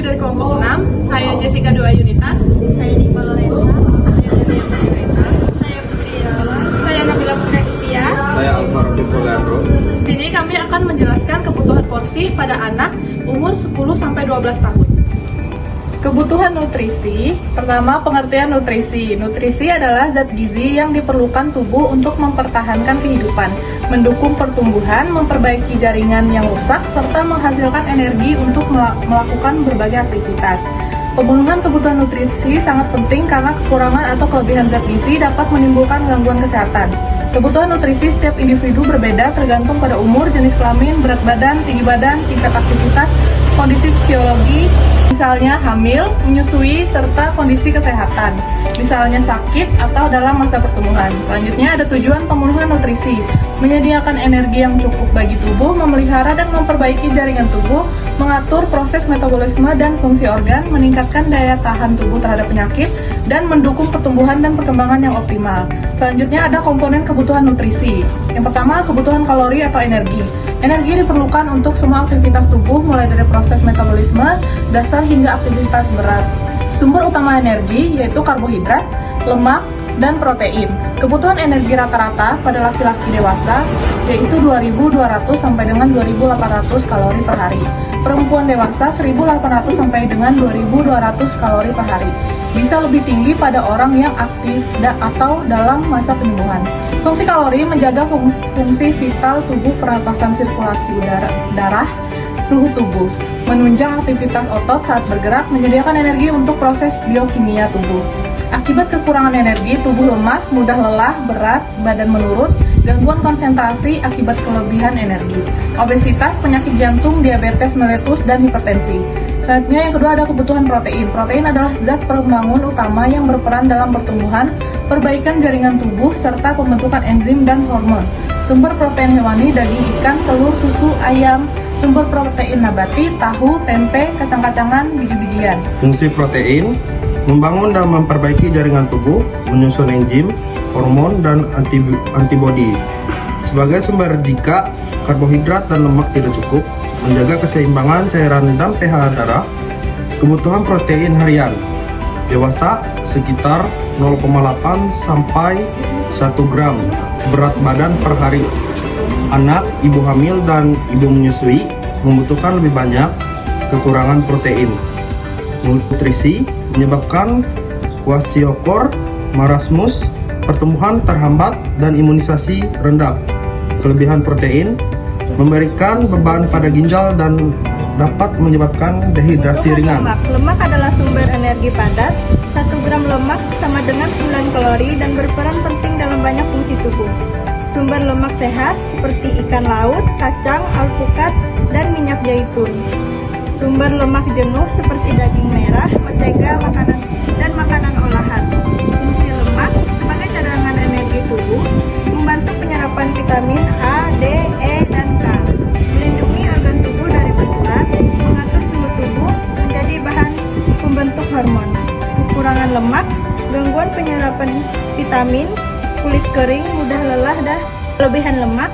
dari kelompok 6. Saya Jessica Dua Yunita. Saya Dipa Lorenza. Saya Delia Putri. Saya Putri Irawan. Saya Nabila Putri Kristia. Saya Alvaro Dipo Leandro. Di sini kami akan menjelaskan kebutuhan porsi pada anak umur 10-12 tahun. Kebutuhan nutrisi. Pertama, pengertian nutrisi. Nutrisi adalah zat gizi yang diperlukan tubuh untuk mempertahankan kehidupan, mendukung pertumbuhan, memperbaiki jaringan yang rusak, serta menghasilkan energi untuk melakukan berbagai aktivitas. Pemenuhan kebutuhan nutrisi sangat penting karena kekurangan atau kelebihan zat gizi dapat menimbulkan gangguan kesehatan. Kebutuhan nutrisi setiap individu berbeda tergantung pada umur, jenis kelamin, berat badan, tinggi badan, tingkat aktivitas, kondisi fisiologi, misalnya hamil, menyusui, serta kondisi kesehatan, misalnya sakit atau dalam masa pertumbuhan. Selanjutnya ada tujuan pemenuhan nutrisi, menyediakan energi yang cukup bagi tubuh, memelihara dan memperbaiki jaringan tubuh, mengatur proses metabolisme dan fungsi organ, meningkatkan daya tahan tubuh terhadap penyakit, dan mendukung pertumbuhan dan perkembangan yang optimal. Selanjutnya ada komponen kebutuhan nutrisi. Yang pertama, kebutuhan kalori atau energi. Energi diperlukan untuk semua aktivitas tubuh, mulai dari proses metabolisme, dasar hingga aktivitas berat. Sumber utama energi yaitu karbohidrat, lemak, dan protein. Kebutuhan energi rata-rata pada laki-laki dewasa yaitu 2.200 sampai dengan 2.800 kalori per hari. Perempuan dewasa 1.800 sampai dengan 2.200 kalori per hari. Bisa lebih tinggi pada orang yang aktif atau dalam masa penyembuhan. Fungsi kalori menjaga fungsi vital tubuh, pernapasan, sirkulasi darah, suhu tubuh, menunjang aktivitas otot saat bergerak, menyediakan energi untuk proses biokimia tubuh. Akibat kekurangan energi, tubuh lemas, mudah lelah, berat, badan menurun, gangguan konsentrasi akibat kelebihan energi, obesitas, penyakit jantung, diabetes meletus, dan hipertensi. Selanjutnya yang kedua ada kebutuhan protein. Protein adalah zat pembangun utama yang berperan dalam pertumbuhan, perbaikan jaringan tubuh, serta pembentukan enzim dan hormon. Sumber protein hewani, daging ikan, telur, susu, ayam. Sumber protein nabati, tahu, tempe, kacang-kacangan, biji-bijian. Fungsi protein membangun dan memperbaiki jaringan tubuh, menyusun enzim, hormon, dan antibodi. Sebagai sumber jika karbohidrat dan lemak tidak cukup, menjaga keseimbangan cairan dan pH darah. Kebutuhan protein harian. Dewasa sekitar 0,8 sampai 1 gram berat badan per hari. Anak, ibu hamil, dan ibu menyusui membutuhkan lebih banyak kekurangan protein. Nutrisi menyebabkan kwashiorkor, marasmus, pertumbuhan terhambat, dan imunisasi rendah. Kelebihan protein memberikan beban pada ginjal dan dapat menyebabkan dehidrasi ringan. Lemak adalah sumber energi padat. 1 gram lemak sama dengan 9 kalori dan berperan penting dalam banyak fungsi tubuh. Sumber lemak sehat seperti ikan laut, kacang, alpukat, dan minyak zaitun. Sumber lemak jenuh seperti daging merah, mentega, makanan olahan. Fungsi lemak sebagai cadangan energi tubuh, membantu penyerapan vitamin A, D, E, dan K, melindungi organ tubuh dari benturan, mengatur suhu tubuh, menjadi bahan pembentuk hormon. Kekurangan lemak, gangguan penyerapan vitamin, kulit kering, mudah lelah, dan kelebihan lemak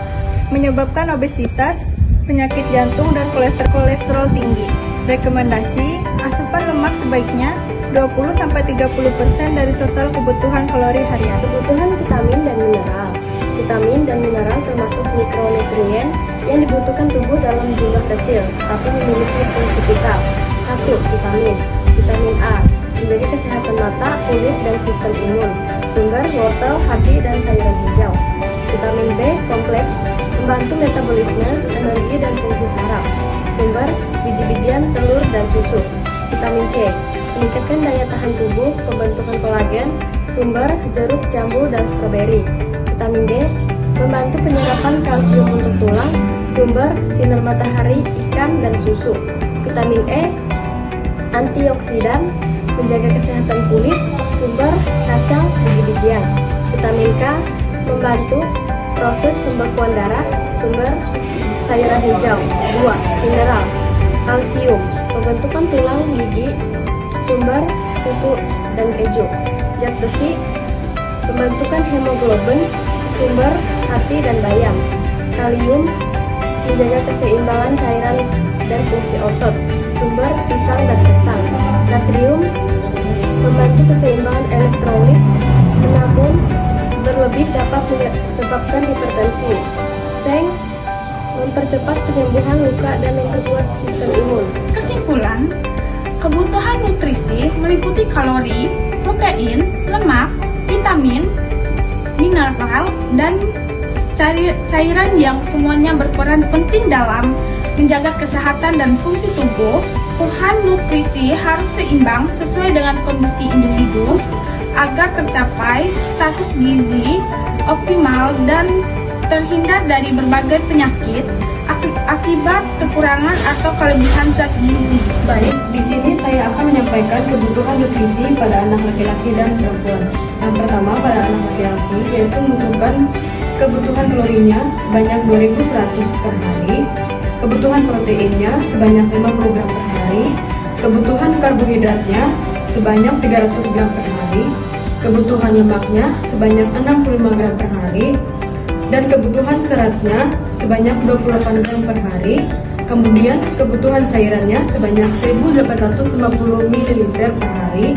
menyebabkan obesitas, penyakit jantung, dan kolesterol tinggi. Rekomendasi, asupan lemak sebaiknya 20-30% dari total kebutuhan kalori harian. Kebutuhan vitamin dan mineral. Vitamin dan mineral termasuk mikronutrien yang dibutuhkan tubuh dalam jumlah kecil, tapi memiliki fungsi vital. 1. Vitamin. Vitamin A menjaga kesehatan mata, kulit, dan sistem imun. Sumber wortel, hati, dan sayuran hijau. Vitamin B kompleks membantu metabolisme, energi, dan fungsi saraf. Sumber biji-bijian, telur, dan susu. Vitamin C meningkatkan daya tahan tubuh, pembentukan kolagen. Sumber jeruk, jambu, dan stroberi. Vitamin D membantu penyerapan kalsium untuk tulang. Sumber sinar matahari, ikan, dan susu. Vitamin E antioksidan, menjaga kesehatan kulit. Sumber kacang, biji-bijian. Vitamin K membantu proses pembekuan darah. Sumber sayuran hijau. 2. Mineral. Kalsium, pembentukan tulang, gigi. Sumber susu dan keju. Zat besi, pembentukan hemoglobin. Sumber hati dan bayam. Kalium, menjaga keseimbangan cairan dan fungsi otot. sumber pisang dan kentang. Natrium membantu keseimbangan elektrolit, namun berlebih dapat menyebabkan hipertensi. Seng mempercepat penyembuhan luka dan memperkuat sistem imun. Kesimpulan, kebutuhan nutrisi meliputi kalori, protein, lemak, vitamin, mineral, dan cairan yang semuanya berperan penting dalam menjaga kesehatan dan fungsi tubuh. Kebutuhan nutrisi harus seimbang sesuai dengan kondisi individu agar tercapai status gizi optimal dan terhindar dari berbagai penyakit akibat kekurangan atau kelebihan zat gizi. Baik, di sini saya akan menyampaikan kebutuhan nutrisi pada anak laki-laki dan perempuan. Yang pertama pada anak laki-laki yaitu membutuhkan kebutuhan kalorinya sebanyak 2100 per hari, kebutuhan proteinnya sebanyak 50 gram per hari, kebutuhan karbohidratnya sebanyak 300 gram per hari, kebutuhan lemaknya sebanyak 65 gram per hari, dan kebutuhan seratnya sebanyak 28 gram per hari. Kemudian kebutuhan cairannya sebanyak 1850 ml per hari,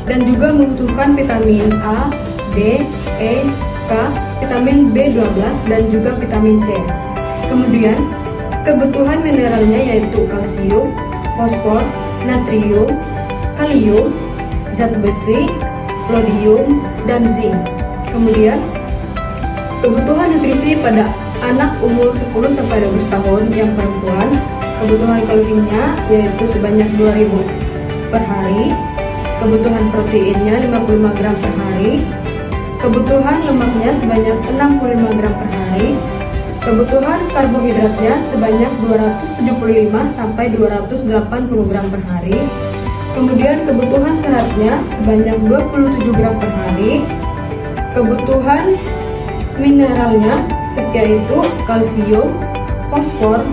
dan juga membutuhkan vitamin A, D, E, K, vitamin B12 dan juga vitamin C. Kemudian kebutuhan mineralnya yaitu kalsium, fosfor, natrium, kalium, zat besi, klorium, dan zinc. Kemudian kebutuhan nutrisi pada anak umur 10-12 tahun yang perempuan, kebutuhan kalorinya yaitu sebanyak 2000 per hari, kebutuhan proteinnya 55 gram per hari, kebutuhan lemaknya sebanyak 65 gram per hari, kebutuhan karbohidratnya sebanyak 275 sampai 280 gram per hari, kemudian kebutuhan seratnya sebanyak 27 gram per hari, kebutuhan mineralnya yaitu kalsium, fosfor,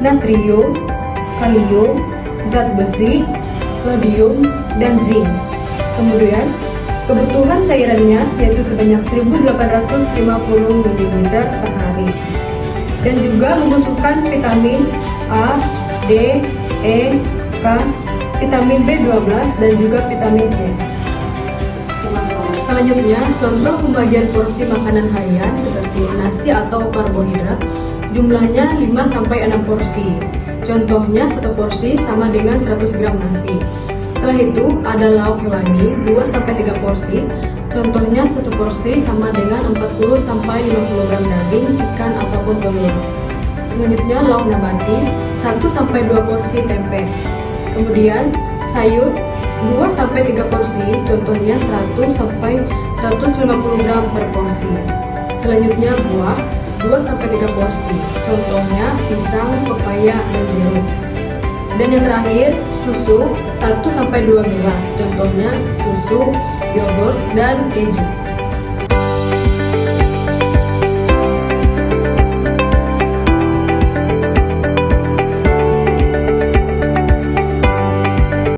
natrium, kalium, zat besi, klorium, dan zinc. Kemudian kebutuhan cairannya yaitu sebanyak 1850 ml per hari, dan juga membutuhkan vitamin A, D, E, K, vitamin B12 dan juga vitamin C. Selanjutnya, contoh pembagian porsi makanan harian seperti nasi atau karbohidrat, jumlahnya 5-6 porsi. Contohnya, 1 porsi sama dengan 100 gram nasi. Setelah itu, ada lauk hewani 2-3 porsi. Contohnya, 1 porsi sama dengan 40-50 gram daging, ikan, ataupun telur. Selanjutnya, lauk nabati 1-2 porsi tempe. Kemudian, sayur 2-3 porsi, contohnya 100-150 gram per porsi. Selanjutnya buah 2-3 porsi, contohnya pisang, pepaya, dan jeruk. Dan yang terakhir susu 1-2 gelas, contohnya susu, yogurt, dan keju.